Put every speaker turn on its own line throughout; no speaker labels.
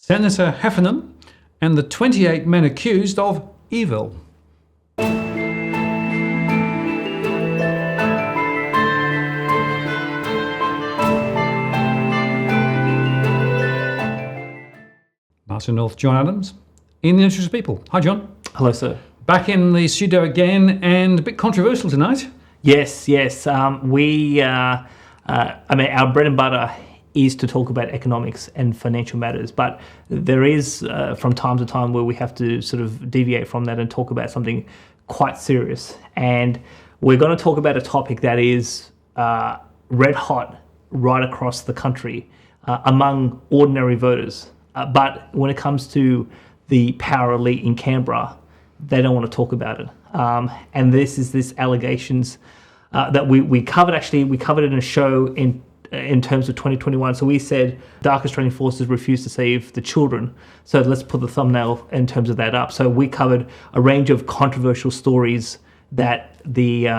Senator Heffernan and the 28 men accused of evil. Martin North, John Adams, in the interest of people. Hi, John.
Hello, sir.
Back in the studio again, and a bit controversial tonight.
Yes. Our bread and butter is to talk about economics and financial matters, but there is, from time to time, where we have to sort of deviate from that and talk about something quite serious. And we're going to talk about a topic that is red hot right across the country among ordinary voters. But when it comes to the power elite in Canberra, they don't want to talk about it. And this allegations that we covered. Actually, we covered it in a show in terms of 2021. So we said dark Australian forces refuse to save the children. So let's put the thumbnail in terms of that up. So we covered a range of controversial stories that the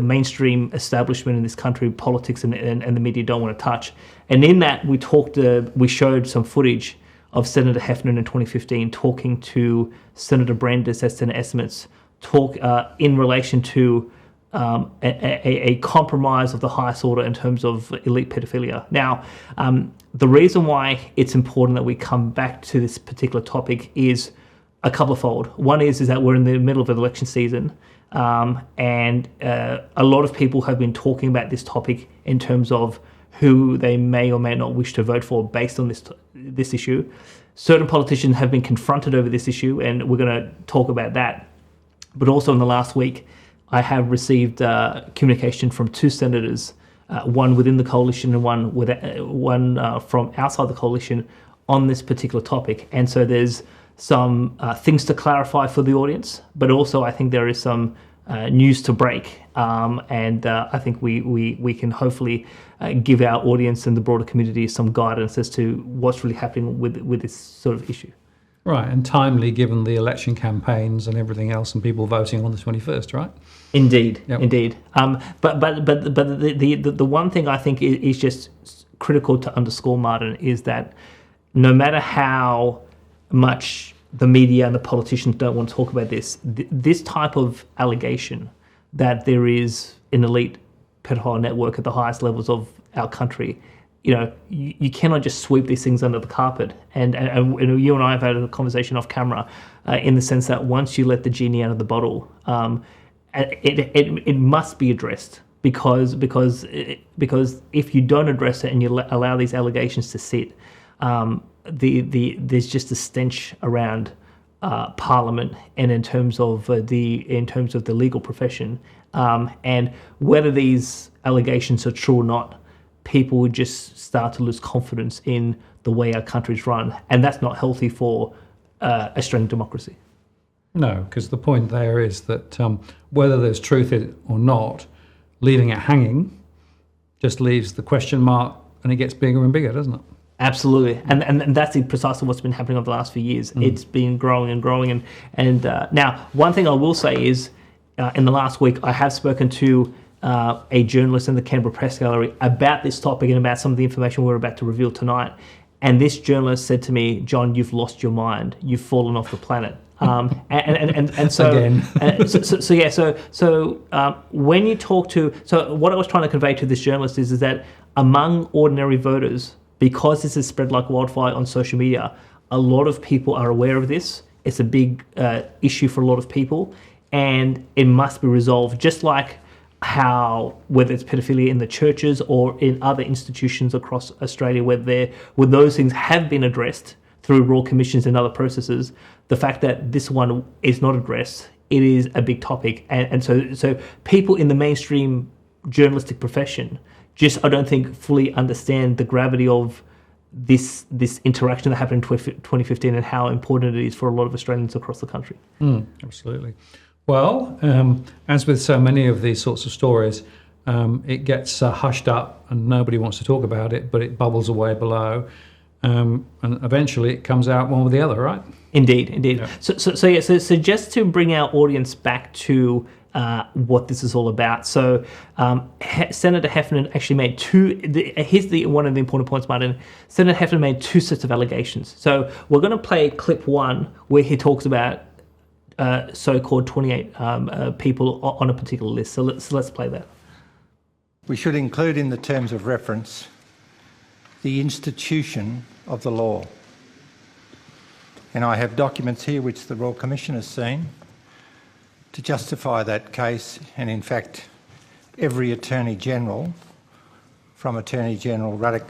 mainstream establishment in this country, politics and the media don't want to touch. And in that, we showed some footage of Senator Heffernan in 2015 talking to Senator Brandis at Senate Estimates, in relation to a compromise of the highest order in terms of elite pedophilia. Now, the reason why it's important that we come back to this particular topic is a couple-fold. One is that we're in the middle of an election season, and a lot of people have been talking about this topic in terms of who they may or may not wish to vote for based on this issue. Certain politicians have been confronted over this issue, and we're going to talk about that. But also in the last week, I have received communication from two senators, one within the coalition and one from outside the coalition, on this particular topic. And so there's some things to clarify for the audience, but also I think there is some news to break, and I think we can hopefully give our audience and the broader community some guidance as to what's really happening with this sort of issue.
Right, and timely given the election campaigns and everything else and people voting on the 21st, right?
Indeed,
yep.
Indeed. But the one thing I think is just critical to underscore, Martin, is that no matter how much the media and the politicians don't want to talk about this type of allegation that there is an elite pedophile network at the highest levels of our country, you cannot just sweep these things under the carpet. And you and I have had a conversation off camera in the sense that once you let the genie out of the bottle, it must be addressed, because if you don't address it and you allow these allegations to sit, there's just a stench around Parliament and in terms of the legal profession, and whether these allegations are true or not, people would just start to lose confidence in the way our country's run, and that's not healthy for Australian democracy.
No, because the point there is that whether there's truth in it or not, leaving it hanging just leaves the question mark, and it gets bigger and bigger, doesn't it?
Absolutely, and that's precisely what's been happening over the last few years. It's been growing and growing, and now one thing I will say is, in the last week, I have spoken to a journalist in the Canberra Press Gallery about this topic and about some of the information we're about to reveal tonight. And this journalist said to me, "John, you've lost your mind. You've fallen off the planet." And so
again.
When you talk to, so what I was trying to convey to this journalist is that among ordinary voters, because this is spread like wildfire on social media, a lot of people are aware of this. It's a big issue for a lot of people, and it must be resolved, just like how, whether it's pedophilia in the churches or in other institutions across Australia, where those things have been addressed through royal commissions and other processes, the fact that this one is not addressed, it is a big topic. And so people in the mainstream journalistic profession just, I don't think, fully understand the gravity of this interaction that happened in 2015 and how important it is for a lot of Australians across the country.
Absolutely. Well, as with so many of these sorts of stories, it gets hushed up and nobody wants to talk about it, but it bubbles away below, and eventually it comes out one with the other, right?
Indeed.
Yeah.
So just to bring our audience back to what this is all about. So Senator Heffernan actually made one of the important points, Martin. Senator Heffernan made two sets of allegations. So we're going to play clip one where he talks about so-called 28 people on a particular list. So let's play that.
We should include in the terms of reference the institution of the law. And I have documents here which the Royal Commission has seen to justify that case, and in fact every Attorney General, from Attorney General Ruddock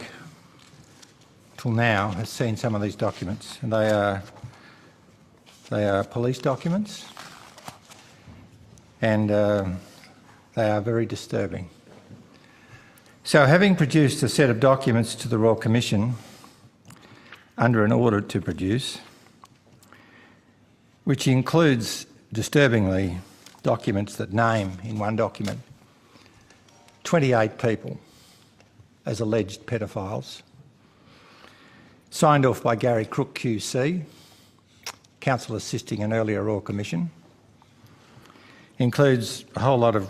till now, has seen some of these documents, and they are police documents, and they are very disturbing. So, having produced a set of documents to the Royal Commission under an order to produce, which includes, disturbingly, documents that name in one document 28 people as alleged pedophiles, signed off by Gary Crook QC, counsel assisting an earlier Royal Commission, includes a whole lot of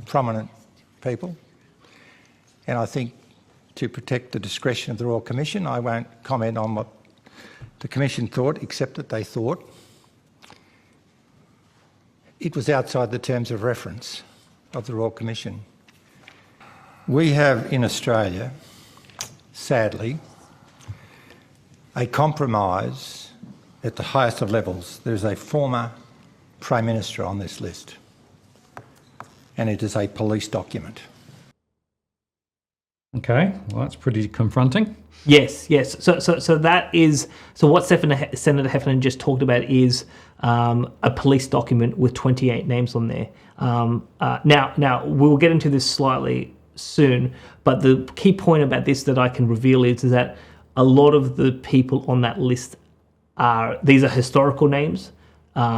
prominent people. And I think to protect the discretion of the Royal Commission, I won't comment on what the Commission thought, except that they thought it was outside the terms of reference of the Royal Commission. We have in Australia, sadly, a compromise at the highest of levels. There's a former Prime Minister on this list, and it is a police document.
Okay, well, that's pretty confronting.
Yes. So that is what Senator Heffernan just talked about is a police document with 28 names on there. Now we'll get into this slightly soon, but the key point about this that I can reveal is that a lot of the people on that list are historical names,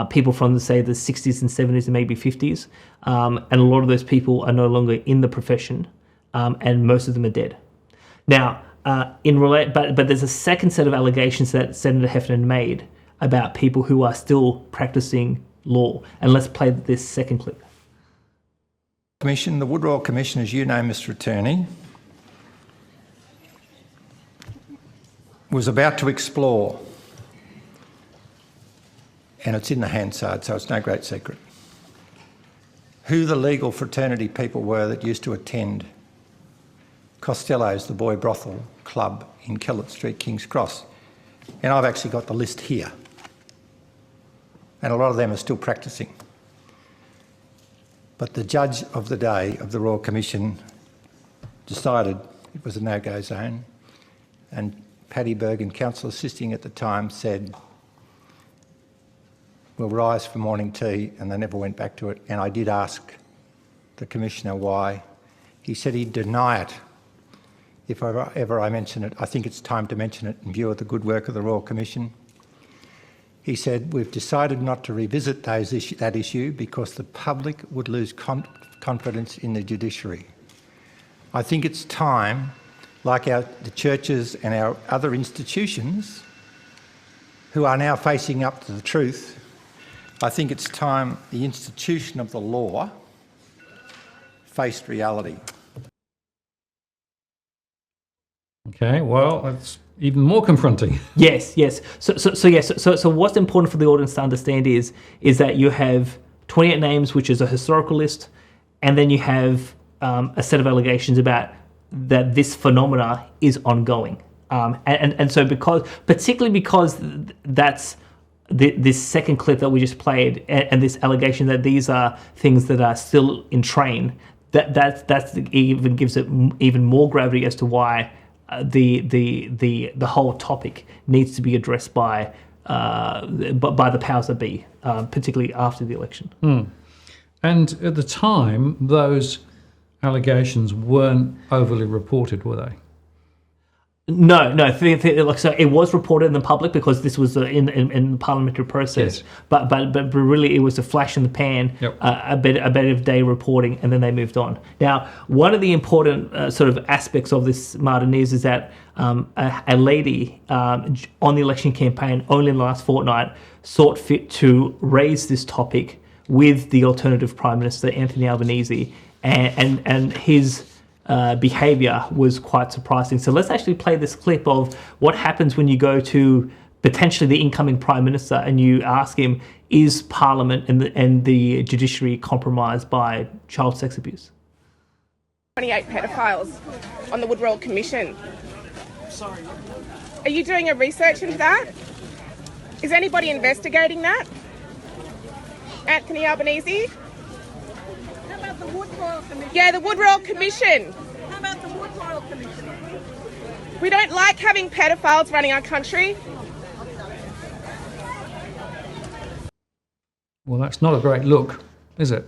people from say the 60s and 70s and maybe 50s, and a lot of those people are no longer in the profession. And most of them are dead. Now, but there's a second set of allegations that Senator Heffernan made about people who are still practicing law. And let's play this second clip.
Commission, the Wood Royal Commission, as you know, Mr. Attorney, was about to explore, and it's in the Hansard, so it's no great secret, who the legal fraternity people were that used to attend Costello's, the boy brothel club in Kellett Street, King's Cross. And I've actually got the list here. And a lot of them are still practising. But the judge of the day of the Royal Commission decided it was a no-go zone, and Paddy Bergen, counsel assisting at the time, said, we'll rise for morning tea, and they never went back to it. And I did ask the Commissioner why. He said he'd deny it if ever I mention it. I think it's time to mention it in view of the good work of the Royal Commission. He said, we've decided not to revisit that issue because the public would lose confidence in the judiciary. I think it's time, like the churches and our other institutions who are now facing up to the truth, I think it's time the institution of the law faced reality.
Okay, well, that's even more confronting.
Yes. So what's important for the audience to understand is that you have 28 names, which is a historical list, and then you have a set of allegations about that this phenomena is ongoing. And so particularly because that's this second clip that we just played, and this allegation that these are things that are still in train, that's even gives it even more gravity as to why the whole topic needs to be addressed by the powers that be, particularly after the election.
And at the time, those allegations weren't overly reported, were they?
No. So it was reported in the public because this was in the parliamentary process.
Yes.
But really, it was a flash in the pan,
Yep.
a bit of day reporting, and then they moved on. Now, one of the important sort of aspects of this, Martin, is that a lady on the election campaign only in the last fortnight sought fit to raise this topic with the alternative Prime Minister, Anthony Albanese, and his behaviour was quite surprising. So let's actually play this clip of what happens when you go to potentially the incoming Prime Minister and you ask him, is Parliament and the judiciary compromised by child sex abuse?
28 pedophiles on the Wood Royal Commission. Are you doing a research into that? Is anybody investigating that? Anthony Albanese?
How about the Wood Royal Commission?
Yeah, the Wood Royal Commission.
How about the Wood Royal Commission?
We don't like having pedophiles running our country.
Well, that's not a great look, is it?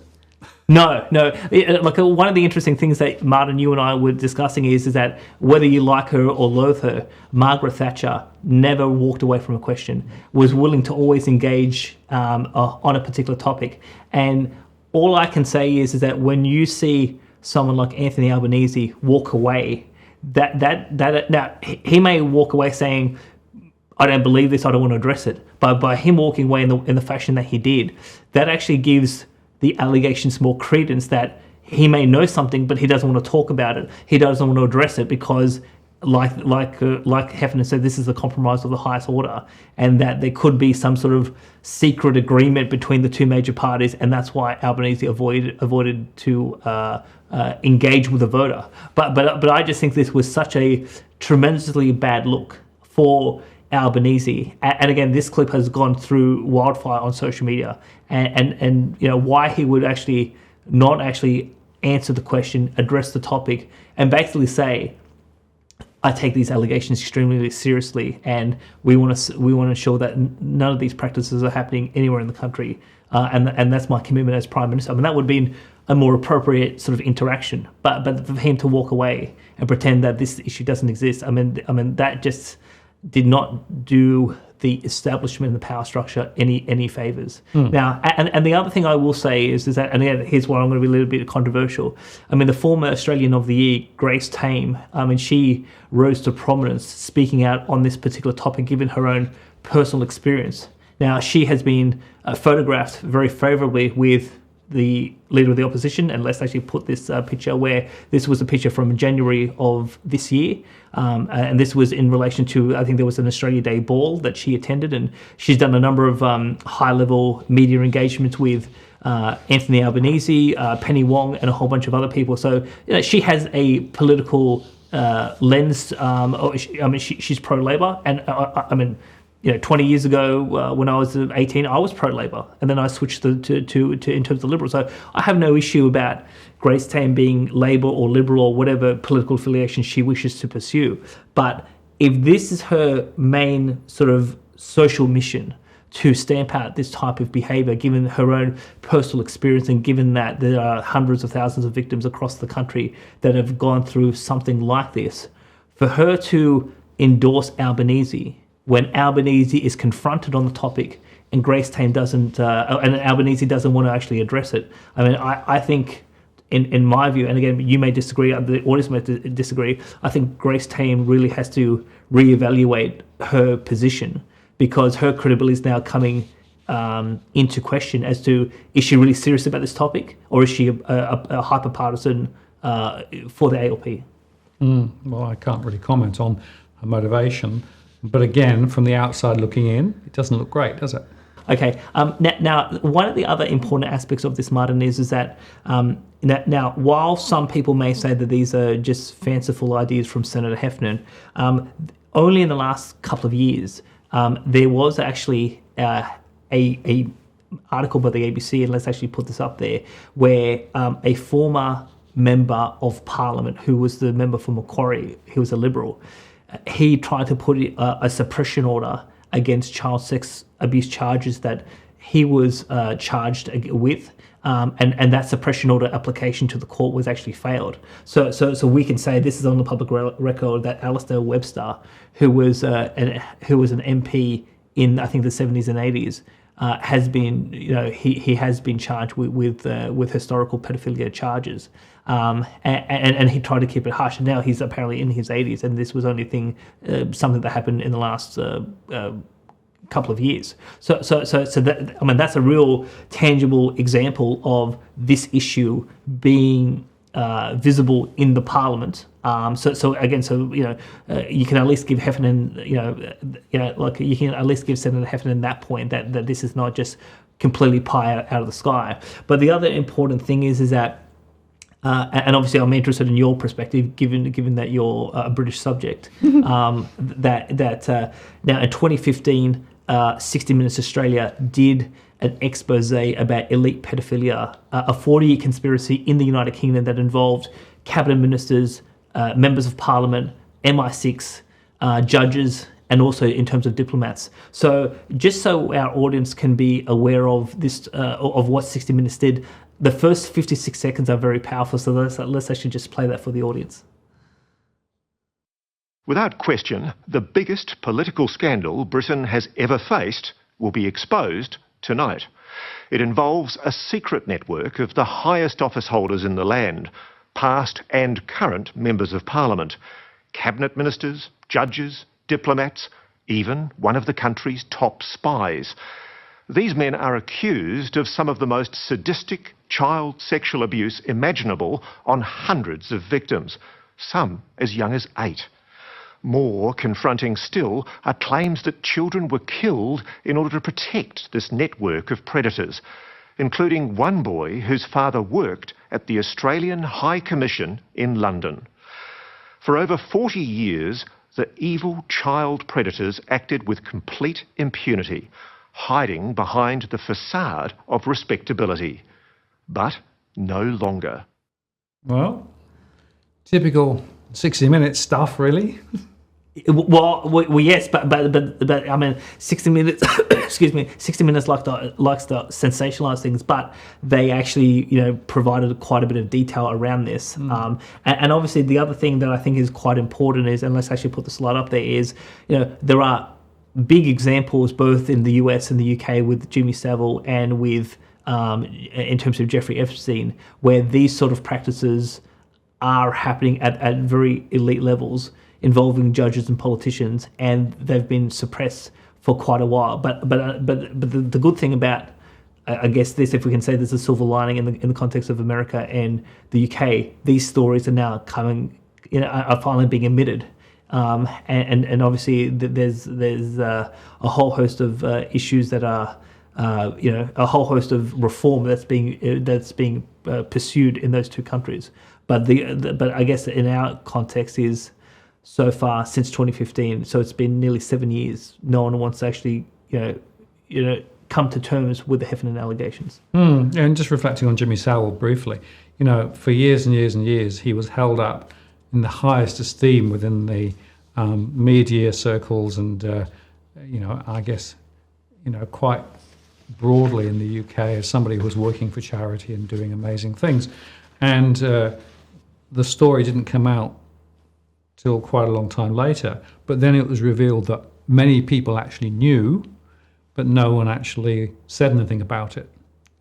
No. Like one of the interesting things that Martin, you and I were discussing is that whether you like her or loathe her, Margaret Thatcher never walked away from a question, was willing to always engage on a particular topic. And all I can say is that when you see someone like Anthony Albanese walk away, now he may walk away saying, I don't believe this, I don't want to address it. But by him walking away in the fashion that he did, that actually gives the allegations more credence that he may know something, but he doesn't want to talk about it. He doesn't want to address it because, like Heffernan said, this is a compromise of the highest order, and that there could be some sort of secret agreement between the two major parties, and that's why Albanese avoided to engage with the voter. But I just think this was such a tremendously bad look for Albanese, and again, this clip has gone through wildfire on social media, and you know why he would actually not actually answer the question, address the topic, and basically say, I take these allegations extremely seriously, and we want to ensure that none of these practices are happening anywhere in the country, and that's my commitment as Prime Minister. I mean, that would have been a more appropriate sort of interaction, but for him to walk away and pretend that this issue doesn't exist, I mean that just did not do the establishment and the power structure any favours. Now, and the other thing I will say is that, and again, here's where I'm going to be a little bit controversial. I mean, the former Australian of the Year, Grace Tame, she rose to prominence speaking out on this particular topic, given her own personal experience. Now, she has been photographed very favourably with the leader of the opposition, and let's actually put this picture where this was a picture from January of this year, and this was in relation to, I think there was an Australia Day ball that she attended, and she's done a number of high-level media engagements with Anthony Albanese, Penny Wong, and a whole bunch of other people. So she has a political lens. She's pro-Labor, and 20 years ago, when I was 18, I was pro-Labor, and then I switched to in terms of Liberal. So I have no issue about Grace Tame being Labor or Liberal or whatever political affiliation she wishes to pursue. But if this is her main sort of social mission, to stamp out this type of behaviour, given her own personal experience and given that there are hundreds of thousands of victims across the country that have gone through something like this, for her to endorse Albanese when Albanese is confronted on the topic and Grace Tame doesn't, and Albanese doesn't want to actually address it. I mean, I think, in my view, and again, you may disagree, the audience may disagree, I think Grace Tame really has to reevaluate her position, because her credibility is now coming into question as to, is she really serious about this topic, or is she a hyper-partisan for the ALP?
Well, I can't really comment on her motivation. But again, from the outside looking in, it doesn't look great, does it?
Okay. Now, one of the other important aspects of this, Martin, is that now, while some people may say that these are just fanciful ideas from Senator Heffernan, only in the last couple of years, there was actually a article by the ABC, and let's actually put this up there, where a former member of Parliament, who was the member for Macquarie, he was a Liberal, he tried to put a suppression order against child sex abuse charges that he was charged with, and that suppression order application to the court was actually failed. So we can say, this is on the public record, that Alistair Webster, who was an MP in, I think, the 70s and 80s, has been, he has been charged with historical pedophilia charges, and he tried to keep it hush. And now he's apparently in his 80s, and this was only something that happened in the last couple of years. So that, I mean, that's a real tangible example of this issue being visible in the Parliament. You can at least give Heffernan, like you can at least give Senator Heffernan that point that this is not just completely pie out of the sky. But the other important thing is that, and obviously I'm interested in your perspective, given that you're a British subject, that now in 2015, 60 Minutes Australia did an expose about elite pedophilia, a 40-year conspiracy in the United Kingdom that involved cabinet ministers, members of parliament, MI6, judges, and also in terms of diplomats. So just so our audience can be aware of this, of what 60 Minutes did, the first 56 seconds are very powerful. So let's actually just play that for the audience.
Without question, the biggest political scandal Britain has ever faced will be exposed tonight. It involves a secret network of the highest office holders in the land, past and current members of parliament, cabinet ministers, judges, diplomats, even one of the country's top spies. These men are accused of some of the most sadistic child sexual abuse imaginable on hundreds of victims, some as young as 8. More confronting still are claims that children were killed in order to protect this network of predators, including one boy whose father worked at the Australian High Commission in London. For over 40 years, the evil child predators acted with complete impunity, hiding behind the facade of respectability. But no longer.
Well, typical 60 Minutes stuff, really.
Well, yes, but I mean, 60 Minutes. Excuse me, 60 Minutes likes to sensationalize things, but they actually, provided quite a bit of detail around this. And obviously, the other thing that I think is quite important is, and let's actually put the slide up there, is there are big examples both in the US and the UK with Jimmy Savile and with in terms of Jeffrey Epstein, where these sort of practices are happening at very elite levels, involving judges and politicians, and they've been suppressed for quite a while. But the good thing about, I guess, this, if we can say there's a silver lining in the context of America and the UK, these stories are now coming, are finally being admitted, and obviously there's a whole host of issues that are, a whole host of reform that's being pursued in those two countries. But I guess in our context is, so far since 2015, so it's been nearly 7 years, no one wants to actually, come to terms with the Heffernan allegations.
And just reflecting on Jimmy Savile briefly, for years and years and years, he was held up in the highest esteem within the media circles and, I guess, quite broadly in the UK as somebody who was working for charity and doing amazing things. And the story didn't come out till quite a long time later, but then it was revealed that many people actually knew, but no one actually said anything about it,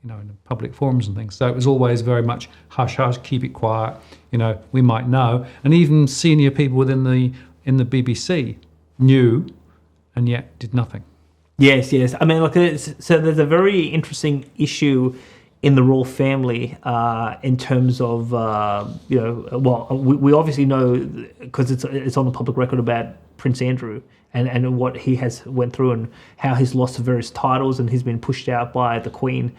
in the public forums and things. So it was always very much hush hush, keep it quiet. We might know, and even senior people in the BBC knew, and yet did nothing.
Yes. I mean, so there's a very interesting issue in the royal family in terms of, we obviously know, because it's on the public record about Prince Andrew and what he has went through and how he's lost various titles and he's been pushed out by the Queen,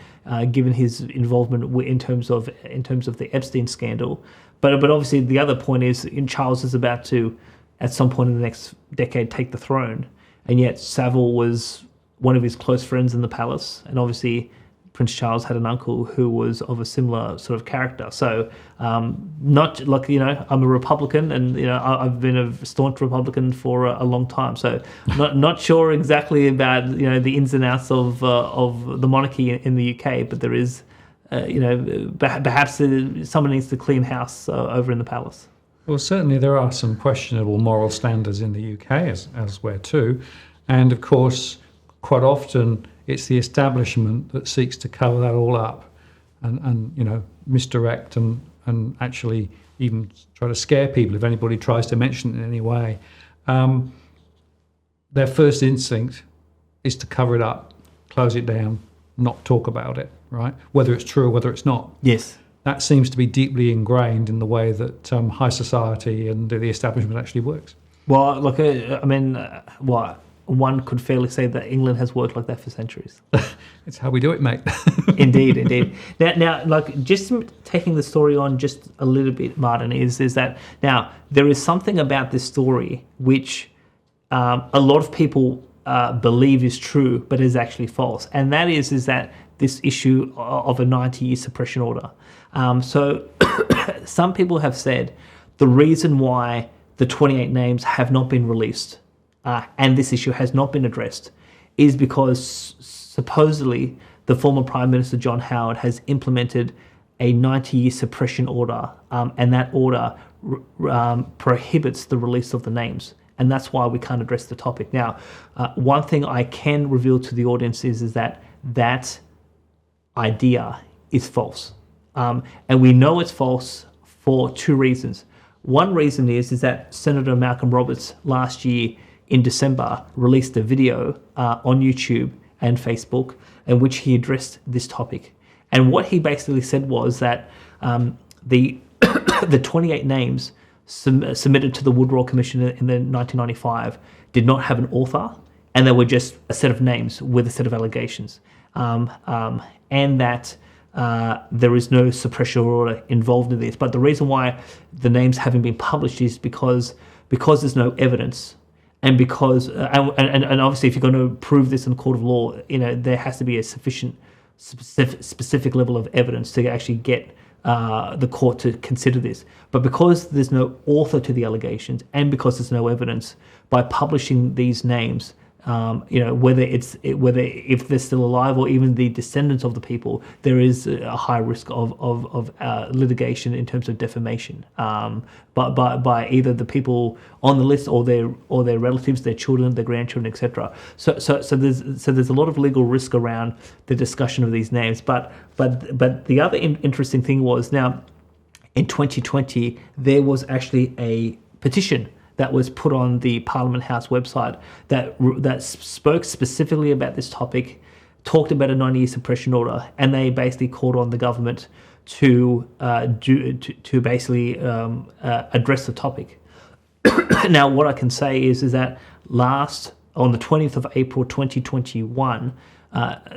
given his involvement in terms of the Epstein scandal. But obviously the other point is, Charles is about to, at some point in the next decade, take the throne, and yet Savile was one of his close friends in the palace, and obviously Prince Charles had an uncle who was of a similar sort of character. So not like, I'm a Republican and, I've been a staunch Republican for a long time. So not sure exactly about, the ins and outs of the monarchy in the UK, but there is, perhaps someone needs to clean house over in the palace.
Well, certainly there are some questionable moral standards in the UK elsewhere too. And of course, quite often it's the establishment that seeks to cover that all up and misdirect and actually even try to scare people if anybody tries to mention it in any way. Their first instinct is to cover it up, close it down, not talk about it, right? Whether it's true or whether it's not.
Yes.
That seems to be deeply ingrained in the way that high society and the establishment actually works.
Well, look, one could fairly say that England has worked like that for centuries.
It's how we do it, mate.
Indeed. Now, like, just taking the story on just a little bit, Martin, is that now there is something about this story which a lot of people believe is true, but is actually false, and that is that this issue of a 90-year suppression order. So some people have said the reason why the 28 names have not been released and this issue has not been addressed is because supposedly the former Prime Minister John Howard has implemented a 90-year suppression order, and that order prohibits the release of the names. And that's why we can't address the topic. Now, one thing I can reveal to the audience is that idea is false. And we know it's false for two reasons. One reason is that Senator Malcolm Roberts last year in December released a video on YouTube and Facebook in which he addressed this topic. And what he basically said was that the 28 names submitted to the Wood Royal Commission in the 1995 did not have an author, and they were just a set of names with a set of allegations, and that there is no suppression order involved in this. But the reason why the names haven't been published is because there's no evidence, and because and obviously if you're going to prove this in a court of law, there has to be a sufficient specific level of evidence to actually get the court to consider this. But because there's no author to the allegations, and because there's no evidence, by publishing these names, whether if they're still alive or even the descendants of the people, there is a high risk of litigation in terms of defamation, but by either the people on the list or their relatives, their children, their grandchildren, etc. So there's a lot of legal risk around the discussion of these names. But the other interesting thing was, now in 2020 there was actually a petition that was put on the Parliament House website that spoke specifically about this topic, talked about a 90-year suppression order, and they basically called on the government to basically address the topic. Now, what I can say is that on the 20th of April 2021,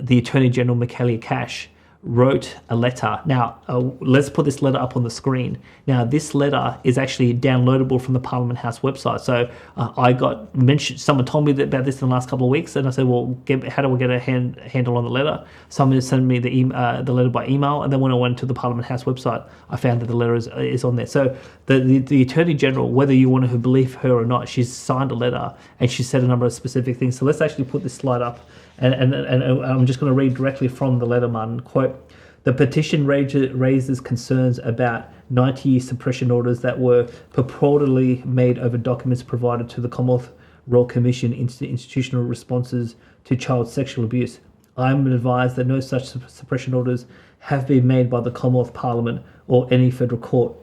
the Attorney General Michaelia Cash wrote a letter. Now, let's put this letter up on the screen. Now, this letter is actually downloadable from the Parliament House website. So I got mentioned, someone told me about this in the last couple of weeks, and I said, well, how do I get a handle on the letter? Someone sent me the letter by email, and then when I went to the Parliament House website, I found that the letter is on there. So the Attorney General, whether you want to believe her or not, she's signed a letter, and she said a number of specific things. So let's actually put this slide up. And I'm just going to read directly from the letter, Martin. Quote, "The petition raises concerns about 90-year suppression orders that were purportedly made over documents provided to the Commonwealth Royal Commission institutional responses to child sexual abuse. I am advised that no such suppression orders have been made by the Commonwealth Parliament or any federal court.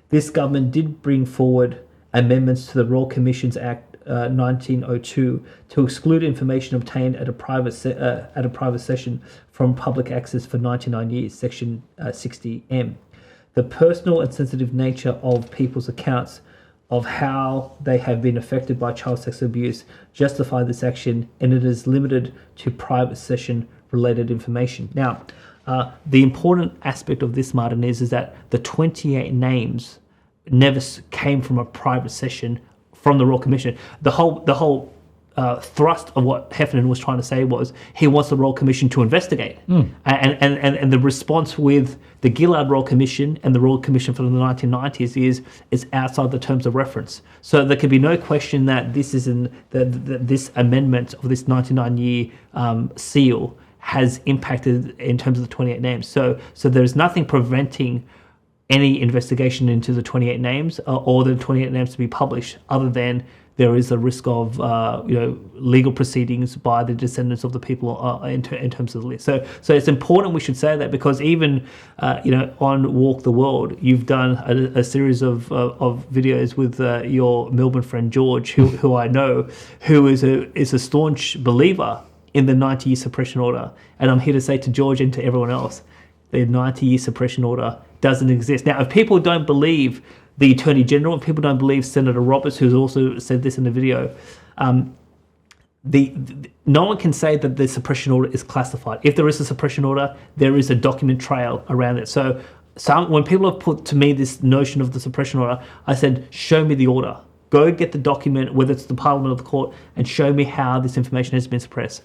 This government did bring forward amendments to the Royal Commissions Act 1902 to exclude information obtained at a private session from public access for 99 years, Section 60M. The personal and sensitive nature of people's accounts of how they have been affected by child sex abuse justify this action, and it is limited to private session related information." Now, the important aspect of this, Martin, is that the 28 names never came from a private session from the Royal Commission. The whole thrust of what Heffernan was trying to say was he wants the Royal Commission to investigate. And the response with the Gillard Royal Commission and the Royal Commission from the 1990s is outside the terms of reference. So there can be no question that this is this amendment of this 99-year seal has impacted in terms of the 28 names. So there's nothing preventing any investigation into the 28 names or the 28 names to be published, other than there is a risk of legal proceedings by the descendants of the people in terms of the list. So it's important we should say that, because even on Walk the World, you've done a series of videos with your Melbourne friend George, who I know, who is a staunch believer in the 90-year suppression order. And I'm here to say to George and to everyone else, the 90-year suppression order doesn't exist. Now, if people don't believe the Attorney General, if people don't believe Senator Roberts, who's also said this in the video, no one can say that the suppression order is classified. If there is a suppression order, there is a document trail around it. So when people have put to me this notion of the suppression order, I said, show me the order. Go get the document, whether it's the Parliament or the court, and show me how this information has been suppressed.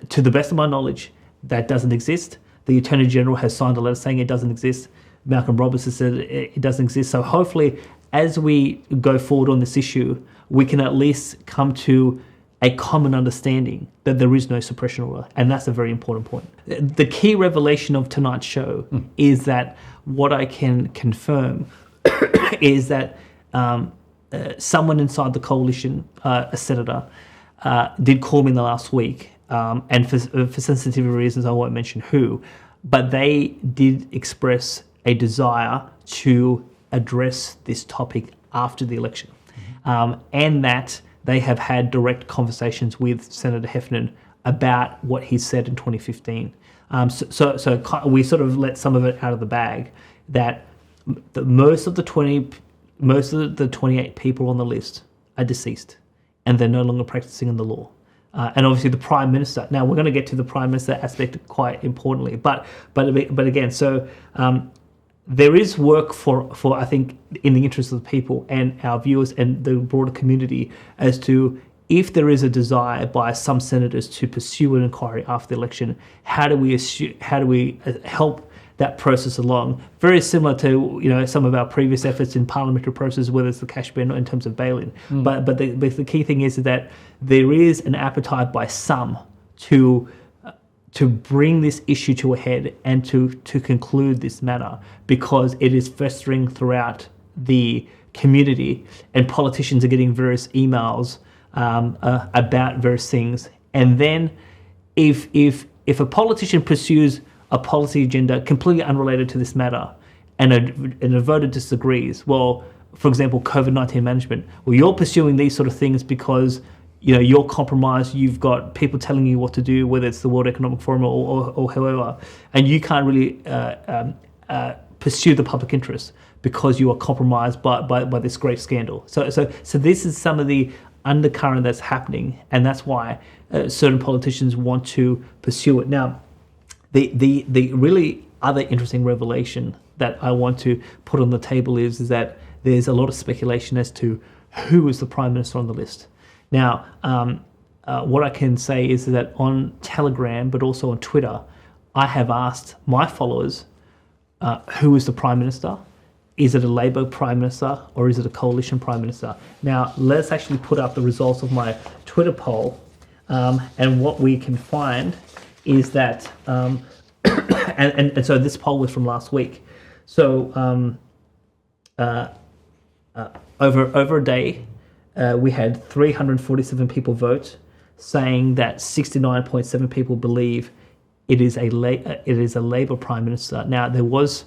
To the best of my knowledge, that doesn't exist. The Attorney General has signed a letter saying it doesn't exist. Malcolm Roberts has said it doesn't exist. So hopefully, as we go forward on this issue, we can at least come to a common understanding that there is no suppression order. And that's a very important point. The key revelation of tonight's show is that what I can confirm is that someone inside the coalition, a senator, did call me in the last week. And for sensitivity reasons, I won't mention who, but they did express a desire to address this topic after the election. And that they have had direct conversations with Senator Heffernan about what he said in 2015. So we sort of let some of it out of the bag, that most of the 28 people on the list are deceased, and they're no longer practicing in the law. And obviously the Prime Minister. Now we're going to get to the Prime Minister aspect quite importantly, but again, so there is work for I think in the interest of the people and our viewers and the broader community as to if there is a desire by some senators to pursue an inquiry after the election, how do we help that process along? Very similar to some of our previous efforts in parliamentary process, whether it's the cash ban or in terms of bail-in. But the key thing is that there is an appetite by some to bring this issue to a head and to conclude this matter, because it is festering throughout the community and politicians are getting various emails about various things. And then if a politician pursues a policy agenda completely unrelated to this matter and a voter disagrees, well, for example, COVID-19 management, well, you're pursuing these sort of things because you're compromised, you've got people telling you what to do, whether it's the World Economic Forum or however, and you can't really pursue the public interest because you are compromised by this great scandal. So this is some of the undercurrent that's happening, and that's why certain politicians want to pursue it. Now, the really other interesting revelation that I want to put on the table is that there's a lot of speculation as to who is the Prime Minister on the list. Now, what I can say is that on Telegram, but also on Twitter, I have asked my followers, who is the Prime Minister? Is it a Labor Prime Minister or is it a coalition Prime Minister? Now, let's actually put up the results of my Twitter poll. And what we can find is that, and so this poll was from last week. So over a day, we had 347 people vote, saying that 69.7 people believe it is a Labor Prime Minister. Now, there was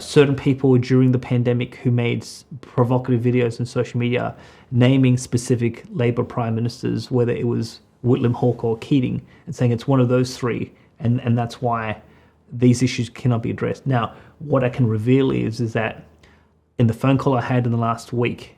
certain people during the pandemic who made provocative videos on social media naming specific Labor Prime Ministers, whether it was Whitlam, Hawke or Keating, and saying it's one of those three, and that's why these issues cannot be addressed. Now, what I can reveal is that in the phone call I had in the last week,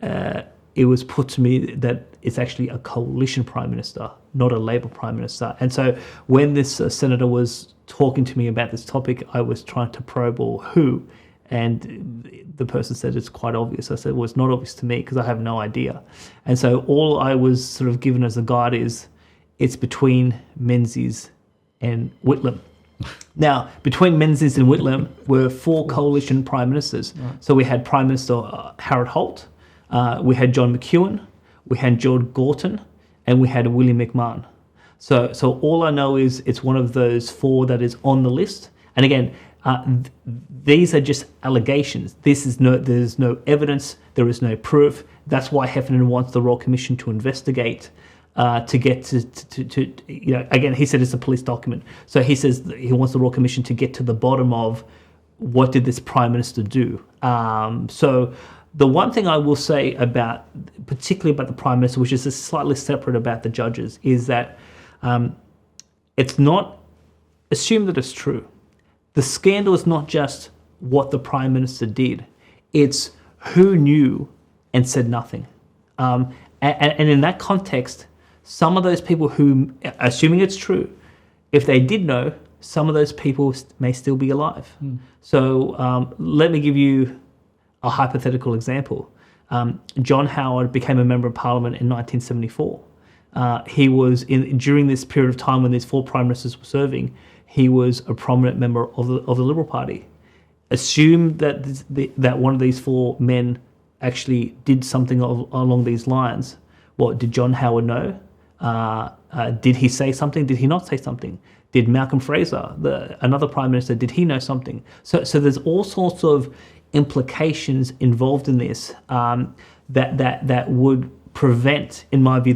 it was put to me that it's actually a coalition Prime Minister, not a Labor Prime Minister. And so when this senator was talking to me about this topic, I was trying to probe who, and the person said it's quite obvious. I said, well, it's not obvious to me because I have no idea. And so all I was sort of given as a guide is it's between Menzies and Whitlam. Now, between Menzies and Whitlam were four coalition Prime Ministers. Right. So we had Prime Minister Harold Holt, we had John McEwen, we had George Gorton, and we had William McMahon. So all I know is it's one of those four that is on the list. And again, these are just allegations. There's no evidence. There is no proof. That's why Heffernan wants the Royal Commission to investigate to get to again, he said it's a police document. So he says he wants the Royal Commission to get to the bottom of what did this Prime Minister do. So the one thing I will say particularly about the Prime Minister, which is slightly separate about the judges, is that It's not assume that it's true. The scandal is not just what the Prime Minister did, it's who knew and said nothing. And in that context, some of those people who, assuming it's true, if they did know, some of those people may still be alive. So let me give you a hypothetical example. John Howard became a member of Parliament in 1974. He was during this period of time when these 4 prime ministers were serving. He was a prominent member of the Liberal Party. Assume that that one of these 4 men actually did something along these lines. What did John Howard know? Did he say something? Did he not say something? Did Malcolm Fraser, another prime minister, did he know something? So there's all sorts of implications involved in this that would prevent, in my view,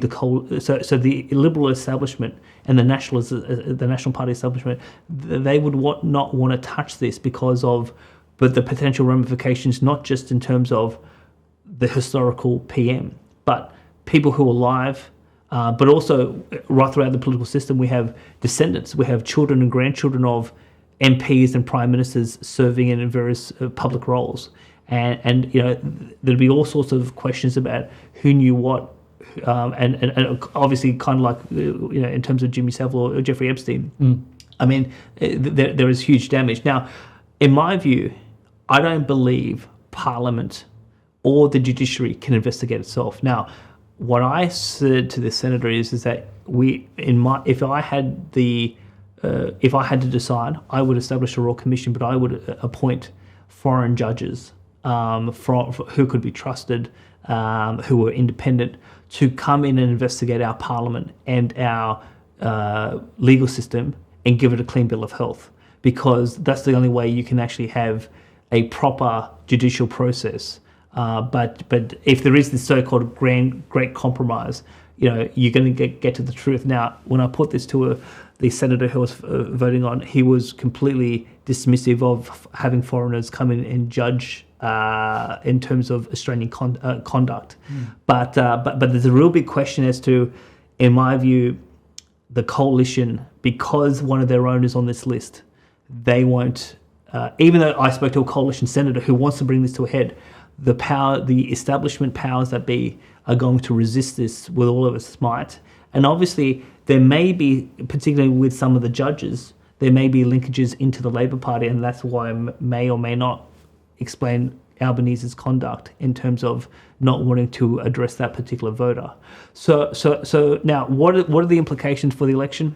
so the Liberal establishment and the National Party establishment, they would not want to touch this because of the potential ramifications, not just in terms of the historical PM, but people who are alive. But also, right throughout the political system, we have descendants, we have children and grandchildren of MPs and prime ministers serving in various public roles, and there'd be all sorts of questions about who knew what, and obviously, kind of like in terms of Jimmy Savile or Jeffrey Epstein. I mean, there is huge damage. Now, in my view, I don't believe Parliament or the judiciary can investigate itself. Now, what I said to the senator is that if I had to decide, I would establish a royal commission, but I would appoint foreign judges who could be trusted, who were independent, to come in and investigate our parliament and our legal system and give it a clean bill of health, because that's the only way you can actually have a proper judicial process. But if there is this so-called great compromise, you're going to get to the truth. Now, when I put this to the senator who was voting on, he was completely dismissive of having foreigners come in and judge in terms of Australian conduct. But there's a real big question as to, in my view, the coalition, because one of their own is on this list, they won't. Even though I spoke to a coalition senator who wants to bring this to a head, the establishment powers that be are going to resist this with all of its might. And obviously, there may be, particularly with some of the judges, there may be linkages into the Labor Party, and that's why I may or may not explain Albanese's conduct in terms of not wanting to address that particular voter. So now, what are the implications for the election?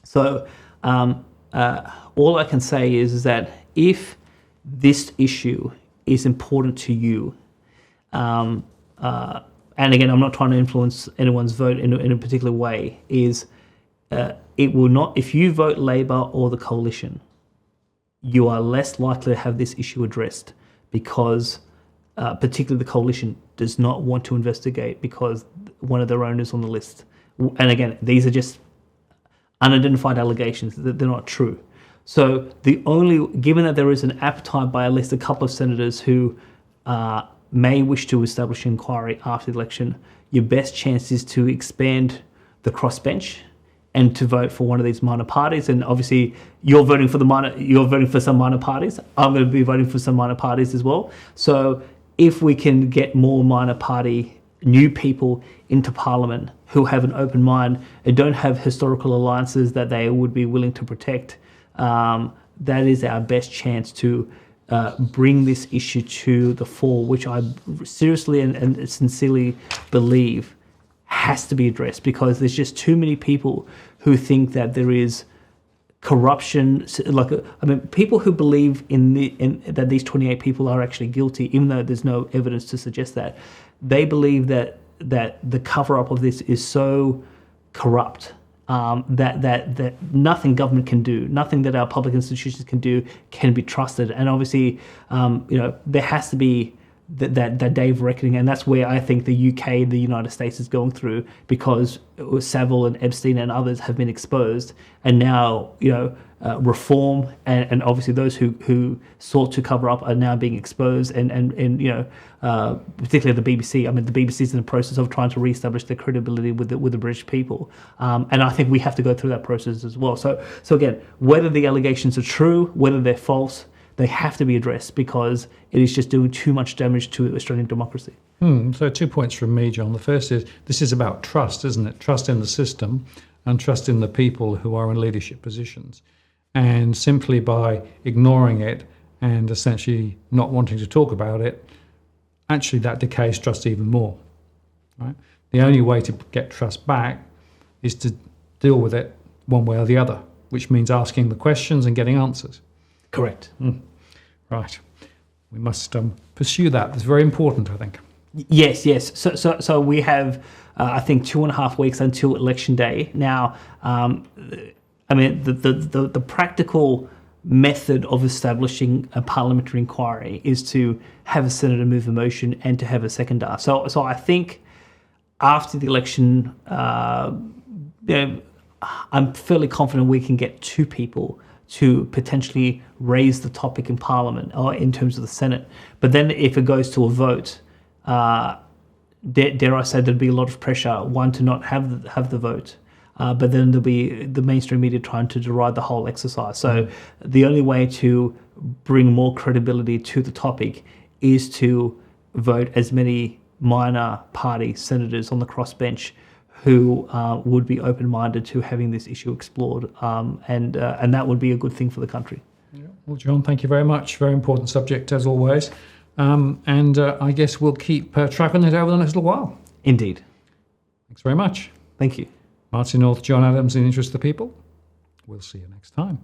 So all I can say is that if this issue is important to you, and again, I'm not trying to influence anyone's vote in a particular way, it will not, if you vote Labor or the coalition, you are less likely to have this issue addressed, because particularly the coalition does not want to investigate because one of their own is on the list. And again, these are just unidentified allegations, they're not true. So given that there is an appetite by at least a couple of senators who may wish to establish an inquiry after the election, your best chance is to expand the crossbench and to vote for one of these minor parties. And obviously, you're voting for some minor parties. I'm going to be voting for some minor parties as well. So if we can get more minor party new people into Parliament who have an open mind and don't have historical alliances that they would be willing to protect, that is our best chance to bring this issue to the fore, which I seriously and sincerely believe has to be addressed, because there's just too many people who think that there is corruption. People who believe that these 28 people are actually guilty, even though there's no evidence to suggest that. They believe that the cover-up of this is so corrupt that nothing government can do, nothing that our public institutions can do, can be trusted. And obviously, there has to be that day of reckoning, and that's where I think the UK, the United States, is going through, because Savile and Epstein and others have been exposed, and now reform and obviously those who sought to cover up are now being exposed, and particularly the BBC. I mean, the BBC is in the process of trying to reestablish their credibility with the British people, and I think we have to go through that process as well. So again, whether the allegations are true, whether they're false, they have to be addressed, because it is just doing too much damage to Australian democracy.
So 2 points from me, John. The first is, this is about trust, isn't it? Trust in the system and trust in the people who are in leadership positions. And simply by ignoring it and essentially not wanting to talk about it, actually that decays trust even more. Right? The only way to get trust back is to deal with it one way or the other, which means asking the questions and getting answers.
Correct.
Right. We must pursue that. It's very important, I think.
Yes. So we have, I think, 2.5 weeks until election day. Now, I mean, the practical method of establishing a parliamentary inquiry is to have a senator move a motion and to have a seconder. So I think after the election, I'm fairly confident we can get 2 people to potentially raise the topic in Parliament or in terms of the Senate. But then if it goes to a vote, dare I say there'd be a lot of pressure, one, to not have the vote, but then there'll be the mainstream media trying to deride the whole exercise. So the only way to bring more credibility to the topic is to vote as many minor party senators on the crossbench who would be open-minded to having this issue explored, and that would be a good thing for the country.
Yeah. Well, John, thank you very much. Very important subject, as always. And I guess we'll keep track on it over the next little while.
Indeed.
Thanks very much.
Thank you.
Martin North, John Adams, in the interest of the people. We'll see you next time.